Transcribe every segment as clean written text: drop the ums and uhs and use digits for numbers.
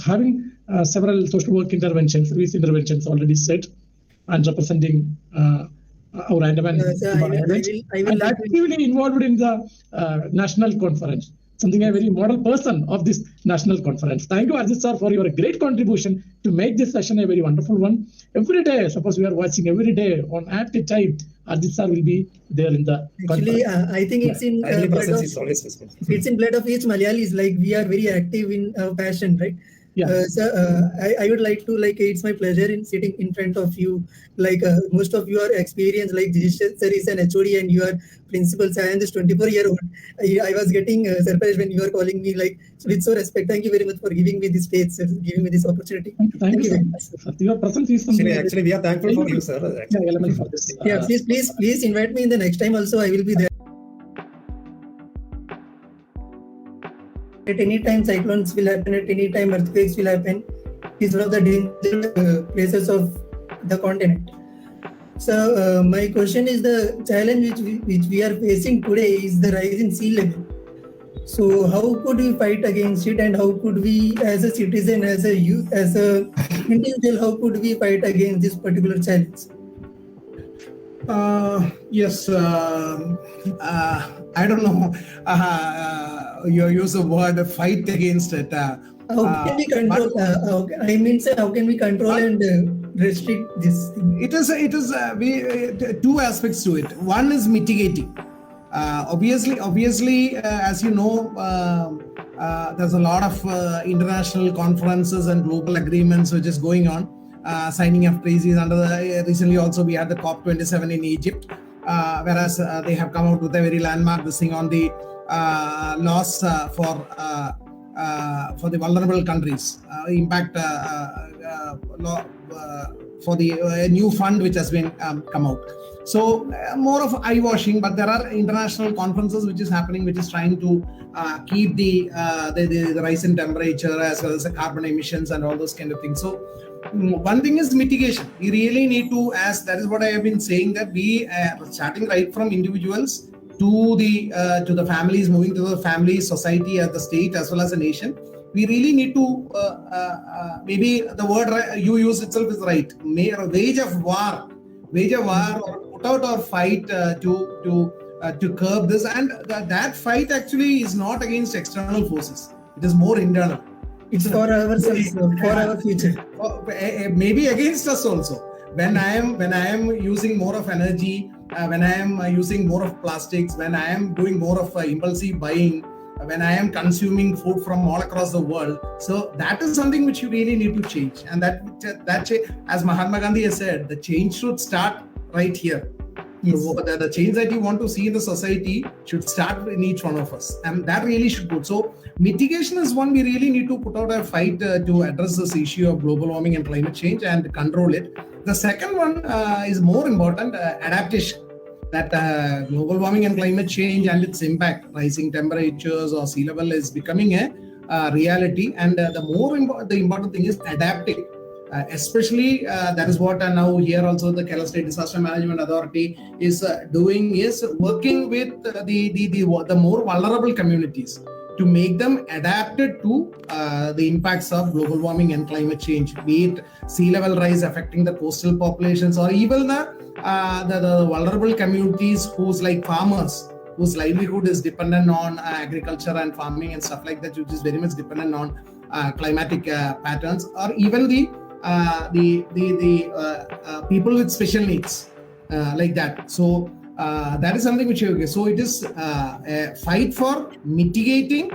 having several social work interventions, service interventions already set, and representing our Andaman Islands, and actively involved in the national conference. Something a very model person of this national conference. Thank you, Ajit sir, for your great contribution to make this session a very wonderful one. Every day, suppose we are watching every day on at the time, Ajit sir will be there in the Actually, I think it's in it's in blood of each Malayalis. Like we are very active in our passion, right? Yeah. I would like to it's my pleasure in sitting in front of you. Most of your experience, sir is an HOD and you are principal. I am just 24-year-old. I was getting surprised when you were calling me with so respect. Thank you very much for giving me this space, giving me this opportunity. Thank you very much. Your presence is something. Actually, we are thankful for you, sir. For this. Yeah, please invite me in the next time. Also, I will be there. At any time, cyclones will happen. At any time, earthquakes will happen. It's one of the dangerous places of the continent. So, my question is the challenge which we are facing today is the rise in sea level. So, how could we fight against it, and how could we, as a citizen, as a youth, as a individual, how could we fight against this particular challenge? Yes, I don't know. You use the word fight against it. How can we control? How can we control and restrict this thing? It is two aspects to it. One is mitigating. Obviously, as you know, there's a lot of international conferences and global agreements which is going on. Signing of treaties recently also we had the COP27 in Egypt, whereas they have come out with a very landmark thing on the laws for the vulnerable countries, impact law for the new fund which has been come out. So more of eye washing, but there are international conferences which is happening, which is trying to keep the rise in temperature as well as the carbon emissions and all those kind of things. So one thing is mitigation. We really need to, as that is what I have been saying, that we starting right from individuals to the families, moving to the family, society, at the state as well as a nation. We really need to maybe the word you use itself is right. Wage a war or put out our fight to curb this, and that fight actually is not against external forces. It is more internal. It's for ourselves, for our future. Maybe against us also. When I am using more of energy, when I am using more of plastics, when I am doing more of impulsive buying, when I am consuming food from all across the world, so that is something which you really need to change. And that as Mahatma Gandhi has said, the change should start right here. Yes. The change that you want to see in the society should start in each one of us, and that really should go. So mitigation is one we really need to put out a fight to address this issue of global warming and climate change and control it. The second one is more important, adaptation. That global warming and climate change and its impact, rising temperatures or sea level is becoming a reality, and the important thing is adapting. Especially that is what now here also the Kerala State Disaster Management Authority is doing, is working with the more vulnerable communities to make them adapted to the impacts of global warming and climate change, be it sea level rise affecting the coastal populations, or even the vulnerable communities whose farmers, whose livelihood is dependent on agriculture and farming and stuff like that, which is very much dependent on climatic patterns, or even the people with special needs like that. So that is something which so it is a fight for mitigating,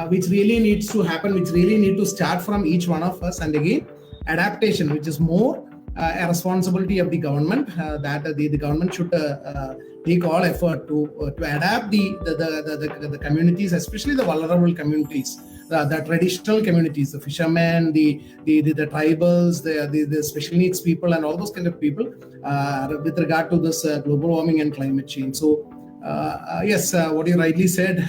which really needs to happen, which really need to start from each one of us. And again, adaptation, which is more a responsibility of the government, that the government should take all effort to adapt the communities, especially the vulnerable communities, the traditional communities, the fishermen, the tribals, the special needs people, and all those kind of people with regard to this global warming and climate change. So yes, what you rightly said,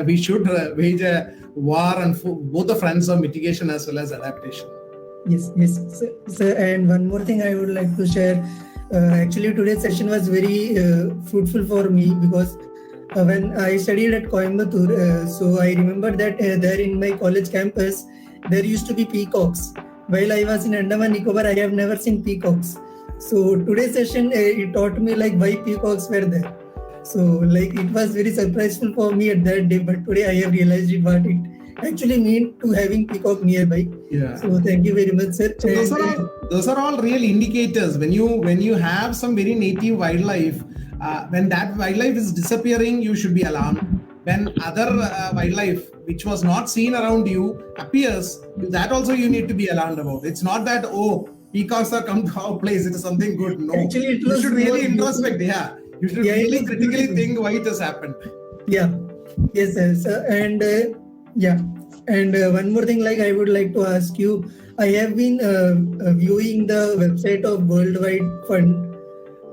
we should wage a war on both the fronts of mitigation as well as adaptation. Yes. So, and one more thing I would like to share. Actually, today's session was very fruitful for me, because when I studied at Coimbatore, so I remember that there in my college campus, there used to be peacocks. While I was in Andaman Nicobar, I have never seen peacocks. So today's session, it taught me like why peacocks were there. So like it was very surprising for me at that day, but today I have realized it what it actually mean to having peacock nearby. Yeah. So thank you very much, sir. So those are all real indicators. When you have some very native wildlife, when that wildlife is disappearing, you should be alarmed. When other wildlife which was not seen around you appears, that also you need to be alarmed about. It's not that peacocks are come to our place, it is something good. No, actually, you should really introspect. Yeah, you should really critically think why it has happened. Yeah, yes, sir. And one more thing, like I would like to ask you, I have been viewing the website of Worldwide Fund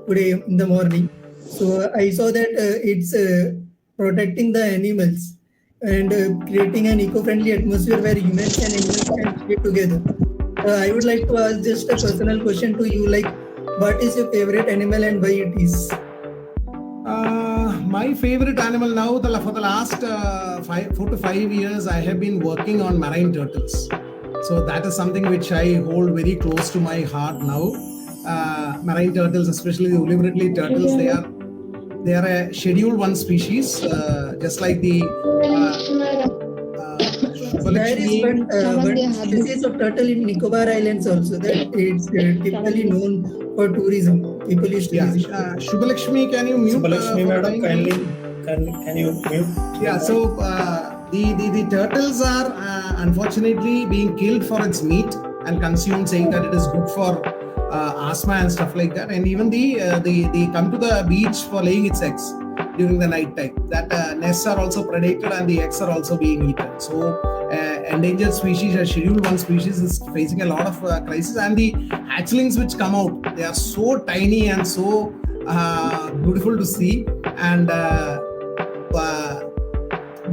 today in the morning. So I saw that it's protecting the animals and creating an eco-friendly atmosphere where humans and animals can live together. I would like to ask just a personal question to you, like, what is your favorite animal and why it is? My favorite animal now, for the last 4 to 5 years, I have been working on marine turtles. So that is something which I hold very close to my heart now. Marine turtles, especially the Ulivridley turtles, they are a Schedule 1 species, just like the there is one species of turtle in Nicobar Islands also that it's typically known for tourism. People used to visit. Shubhalakshmi, can you mute? Shubhalakshmi madam, can you mute? Yeah, so the turtles are unfortunately being killed for its meat and consumed, saying that it is good for asthma and stuff like that. And even they come to the beach for laying its eggs during the night time. That nests are also predated and the eggs are also being eaten. So endangered species, a Schedule 1 species, is facing a lot of crisis. And the hatchlings which come out, they are so tiny and so beautiful to see. And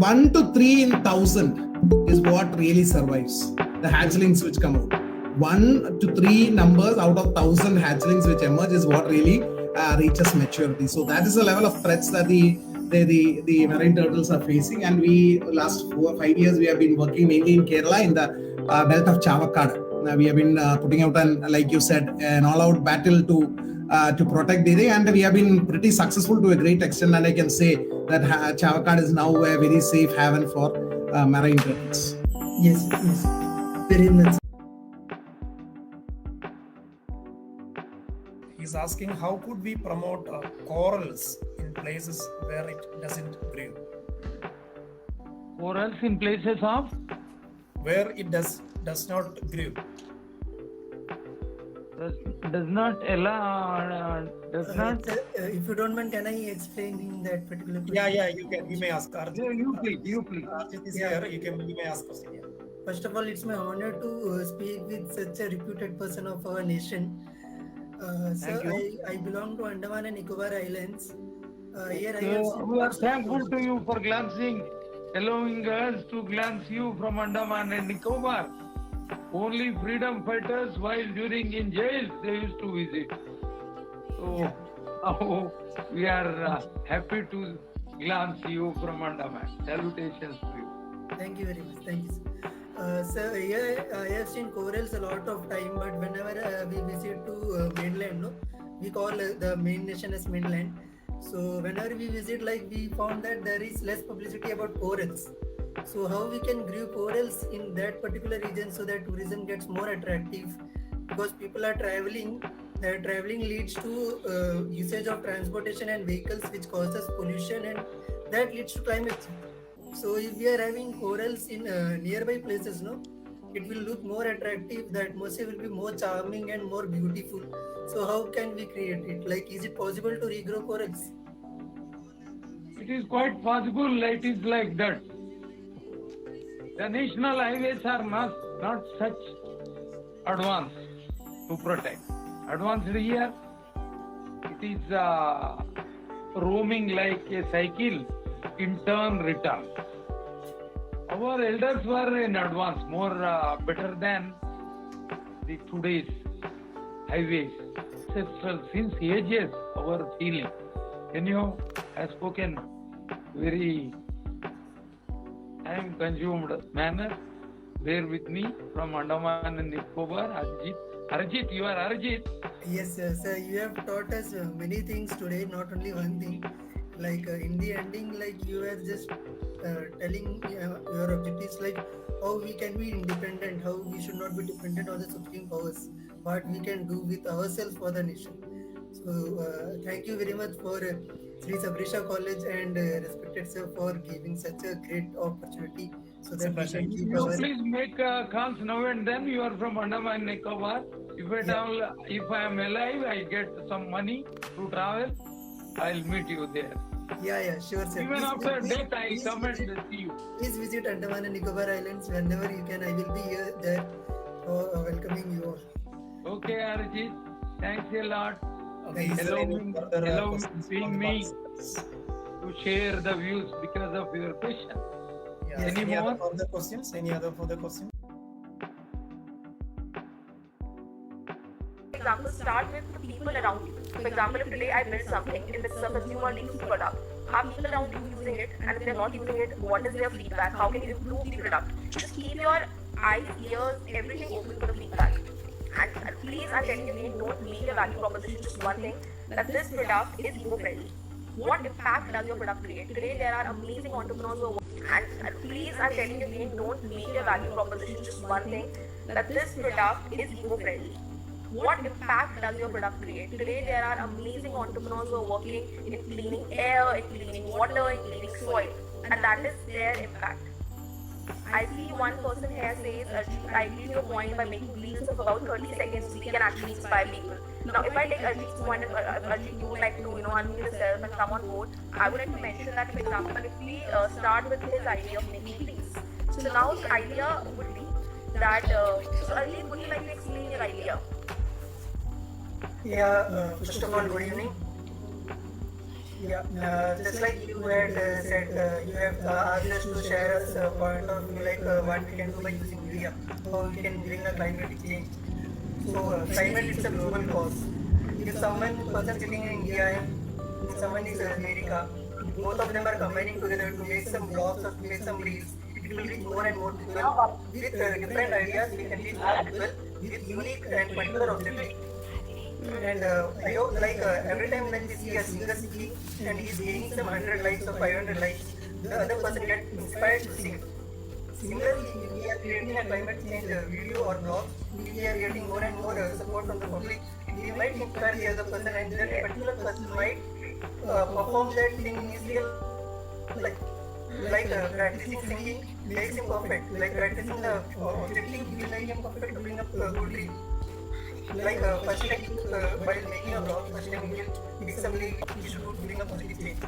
1 to 3 in 1,000 is what really survives. The hatchlings which come out. 1 to 3 numbers out of 1,000 hatchlings which emerge is what really reaches maturity. So that is the level of threats that the marine turtles are facing. And we last 4 or 5 years we have been working mainly in Kerala in the belt of Chavakkad. We have been putting out like you said, an all-out battle to protect the area, and we have been pretty successful to a great extent. And I can say that Chavakkad is now a very safe haven for marine turtles. Yes, very much. He's asking how could we promote corals in places where it doesn't grow? Corals in places of? Where it does not grow. Does not allow, does not. If you don't mind, can I explain in that particular question? Yeah, you can. You may ask. You please. Arjit is here. You may ask question. Yeah. First of all, it's my honor to speak with such a reputed person of our nation. I belong to Andaman and Nicobar Islands. We are thankful to you for allowing us to glance you from Andaman and Nicobar. Only freedom fighters, while in jail, they used to visit. So now we are happy to glance you from Andaman. Salutations to you. Thank you very much. Thank you, sir. Sir, here I have seen corals a lot of time, but whenever we visit to mainland, we call the main nation as mainland. So whenever we visit, we found that there is less publicity about corals. So how we can grow corals in that particular region so that tourism gets more attractive? Because people are traveling, traveling leads to usage of transportation and vehicles, which causes pollution, and that leads to climate change. So if we are having corals in nearby places, it will look more attractive. The atmosphere will be more charming and more beautiful. So how can we create it? Is it possible to regrow corals? It is quite possible. It is like that. The national highways are not such advanced to protect. Advanced here, it is roaming like a cycle, in turn, return. Our elders were in advance, more better than the today's highways. Since ages, our feeling. Has spoken very time consumed manner. Bear with me from Andaman and Nicobar. Arjit, you are Arjit. Yes, sir. You have taught us many things today, not only one thing. Like in the ending, like you were just telling your objectives, like how we can be independent, how we should not be dependent on the supreme powers, what we can do with ourselves for the nation. So thank you very much for Sree Sabareesa College and respected sir for giving such a great opportunity so that we can keep You our. please make calls now and then. You are from Andaman and Nicobar. If I am alive, I get some money to travel. I'll meet you there. Yeah, sure, sir. Even after death, I come and see you. Please visit Andaman and Nicobar Islands whenever you can. I will be here there for welcoming you all. Okay, Arjit. Thanks a lot. Okay, is there Allow any me, further allow questions being from the me participants? to share the views because of your question. Yeah. Any Any other more? further questions? Any other further questions? For example, start with the people around you. For example, if today I build something, if it's a consumer leads product, are people around you using it? And if they're not using it, what is their feedback? How can you improve the product? Just keep your eyes, ears, everything open to the feedback. And please, I'm telling you, don't make your value proposition just one thing, that this product is eco-friendly. What impact does your product create? Today, there are amazing entrepreneurs who are working. And please, I'm telling you, don't make your value proposition just one thing, that this product is eco-friendly. What impact does your product create? Today, there are amazing entrepreneurs who are working in cleaning air, in cleaning water, in cleaning soil. And that is their impact. I see one person here says, I agree to your point, by making reels of about 30 seconds, we can actually inspire people. Now, if I take Arjit's point, Arjit, you would like to, unmute yourself and come on board, I would like to mention that, for example, if we start with his idea of making reels. So now the idea would be that, so Arjit, would you like to explain your idea? Yeah, first of all, good evening. Yeah, just like you had said, you have asked us to share us a point of view, like what we can do by using media, how we can bring a climatic change. So, climate is a global cause. If person sitting in India and someone is in America, both of them are combining together to make some blogs or to make some reels, it will reach more and more people with different ideas. We can reach more people with unique and particular objectives. And I hope, like every time when we see a singer singing and he's gaining some 100 likes or 500 likes, the other person gets inspired to sing. Similarly, if we are creating a climate change video or blog, if we are getting more and more support from the public, we might inspire the other person, and then a particular person might perform that thing in his real life. Like practicing singing makes him perfect. Like practicing the objective will make him perfect to bring up a good dream. Like first time while making a blog, first time we will pick some lead, we should bring a positive change.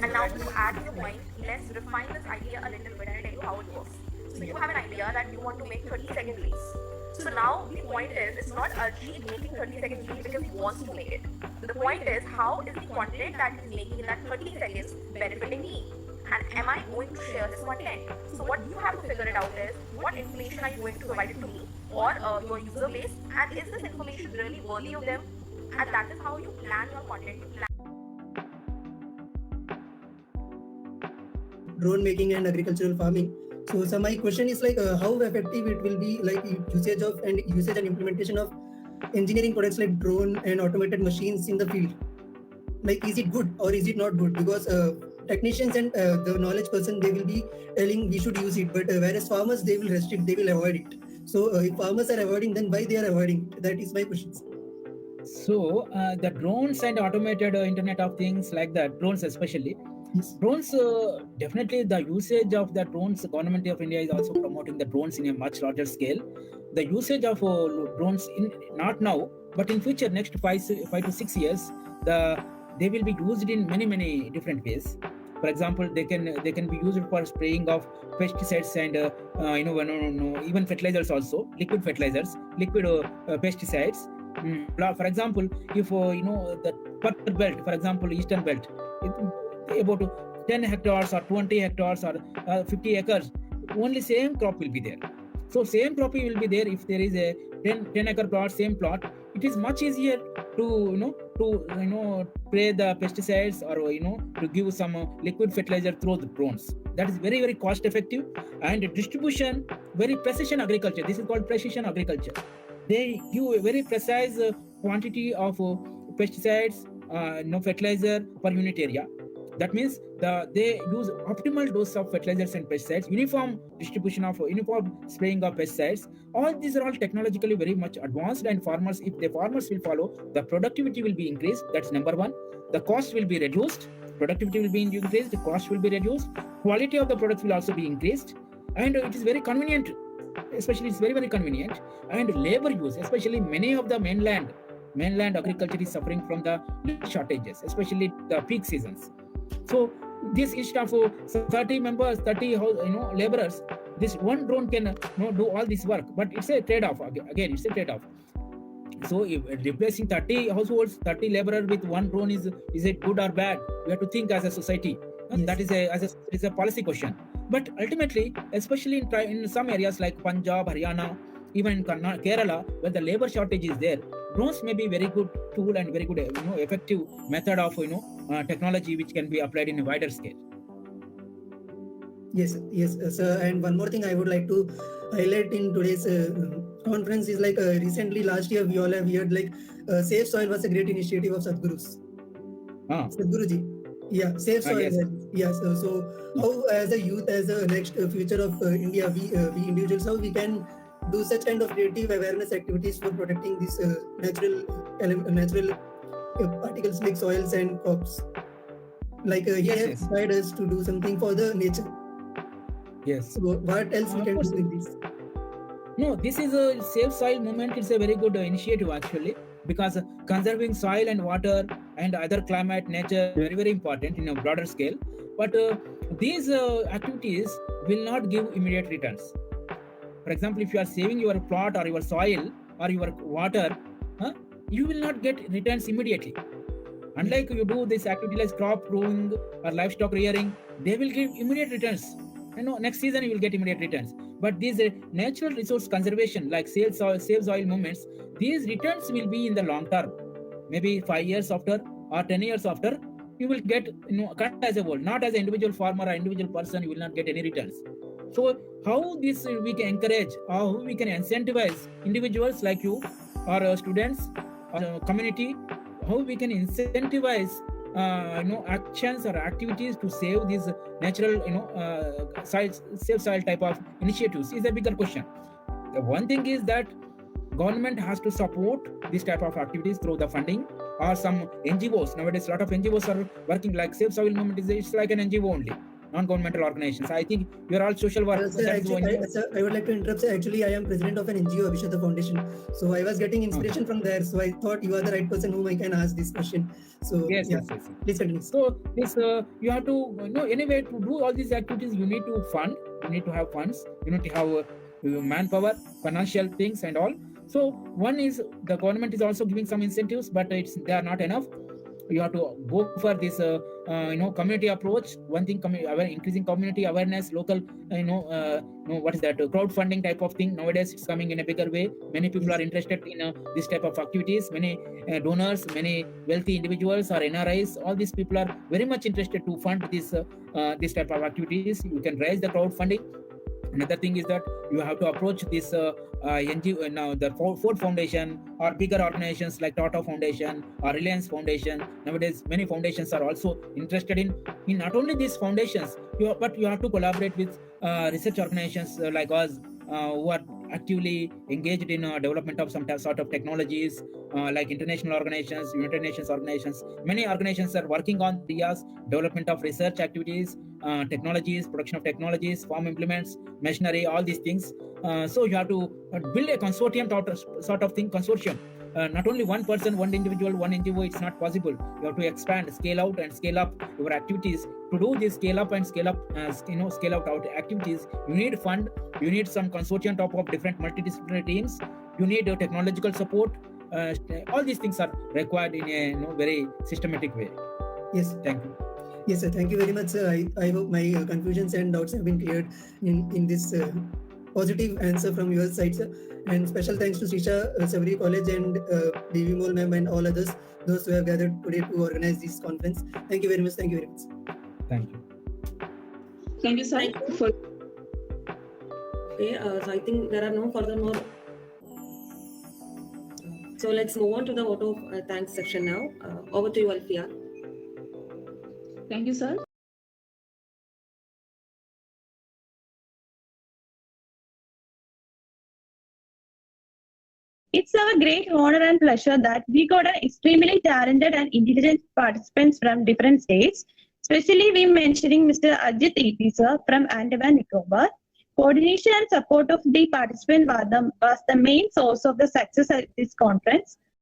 And now to add to your point, let's refine this idea a little bit and I'll tell you how it works. So you have an idea that you want to make 30-second reels. So now the point is, it's not Arjit making 30-second reels because he wants to make it. The point is, how is the content that he's making in that 30 seconds benefiting me? And am I going to share this content? So what you have to figure it out is, what information are you going to provide it to me or your user base, and is this information really worthy of them? And that is how you plan your content. You plan Drone making and agricultural farming. So my question is like how effective it will be, like usage and implementation of engineering products like drone and automated machines in the field. Like, is it good or is it not good? Because technicians and the knowledge person, they will be telling we should use it, but whereas farmers, they will restrict, they will avoid it. So if farmers are avoiding, then why they are avoiding? That is my question. So the drones and automated Internet of Things, like that, drones especially. Yes. Drones, definitely the usage of the drones, Government of India is also promoting the drones in a much larger scale. The usage of drones, not now, but in future, next 5 to 6 years, they will be used in many different ways. For example, they can be used for spraying of pesticides and even fertilizers also, liquid fertilizers, liquid pesticides. For example, if the purple belt, for example, eastern belt, about 10 hectares or 20 hectares or 50 acres, only same crop will be there. So same crop will be there. If there is a 10 acre plot, same plot, it is much easier spray the pesticides or to give some liquid fertilizer through the drones. That is very, very cost effective. And distribution, very precision agriculture. This is called precision agriculture. They give a very precise quantity of pesticides, fertilizer per unit area. That means they use optimal dose of fertilizers and pesticides, uniform distribution of uniform spraying of pesticides. All these are all technologically very much advanced, and farmers, if the farmers will follow, the productivity will be increased. That's number one. The cost will be reduced. Productivity will be increased. The cost will be reduced. Quality of the products will also be increased, and it is very convenient. Especially, it's very, very convenient. And labor use, especially many of the mainland agriculture is suffering from the shortages, especially the peak seasons. So this instead of 30 members, 30 laborers, this one drone can do all this work. But it's a trade-off. Again, it's a trade-off. So if replacing 30 households, 30 laborers with one drone is it good or bad? We have to think as a society. And that is a policy question. But ultimately, especially in some areas like Punjab, Haryana, even in Kerala, where the labor shortage is there, drones may be very good tool and very good effective method of technology which can be applied in a wider scale. Yes, sir. And one more thing I would like to highlight in today's conference is like recently last year we all have heard like Safe Soil was a great initiative of Sadhguru's. Sadhguruji. Yeah, Safe Soil. Yes. So how as a youth, as a next future of India, we individuals, how we can do such kind of creative awareness activities for protecting these natural particles like soils and crops. Like he has inspired us to do something for the nature. Yes. So what else we can do in this? No, this is a Safe Soil movement. It's a very good initiative actually, because conserving soil and water and other climate, nature, very, very important in a broader scale. But these activities will not give immediate returns. For example, if you are saving your plot or your soil or your water, you will not get returns immediately. Unlike you do this activity like crop growing or livestock rearing, they will give immediate returns. Next season you will get immediate returns. But these natural resource conservation like Save Soil movements, these returns will be in the long term. Maybe 5 years after or 10 years after, you will get as a whole, not as an individual farmer or individual person, you will not get any returns. So how this we can encourage, how we can incentivize individuals like you or students or community, how we can incentivize actions or activities to save these natural Safe Soil type of initiatives is a bigger question. The one thing is that government has to support this type of activities through the funding or some NGOs. Nowadays, a lot of NGOs are working like Safe Soil movement. It's like an NGO only, non-governmental organizations. I think you are all social work. I would like to interrupt. Sir. Actually, I am president of an NGO, Abhishata Foundation. So I was getting inspiration from there. So I thought you are the right person whom I can ask this question. So yes. Please continue. So this you have to anyway to do all these activities. You need to fund. You need to have funds. You need to have manpower, financial things, and all. So one is the government is also giving some incentives, but they are not enough. You have to go for this community approach. One thing, increasing community awareness, local what is that crowdfunding type of thing. Nowadays it's coming in a bigger way. Many people are interested in this type of activities. Many donors, many wealthy individuals or NRIs, all these people are very much interested to fund this type of activities. You can raise the crowdfunding. Another thing is that you have to approach this NGO, now the Ford Foundation or bigger organizations like Tata Foundation or Reliance Foundation. Nowadays, many foundations are also interested in not only these foundations, but you have to collaborate with research organizations like us who are actively engaged in development of some sort of technologies like international organizations, United Nations organizations. Many organizations are working on areas, development of research activities, technologies, production of technologies, farm implements, machinery, all these things. So you have to build a consortium sort of thing, consortium. Not only one person, one individual, one NGO, it's not possible. You have to expand, scale out and scale up your activities. To do this scale up and scale out our activities, you need fund, you need some consortium top of different multidisciplinary teams, you need technological support. All these things are required in a very systematic way. Yes. Thank you. Yes, sir. Thank you very much, sir. I hope my confusions and doubts have been cleared in this positive answer from your side, sir. And special thanks to Srisha, Sabareesa College and BV Mol ma'am and all others, those who have gathered today to organize this conference. Thank you very much. Thank you very much. Thank you. Thank you, sir. Thank you. Okay, so I think there are no further more. So let's move on to the vote of thanks section now. Over to you, Alfia. Thank you, sir. It's our great honor and pleasure that we got an extremely talented and intelligent participants from different states. Especially we mentioning Mr. Ajit E.P. sir from Andaman and Nicobar. Coordination and support of the participant was the main source of the success at this conference.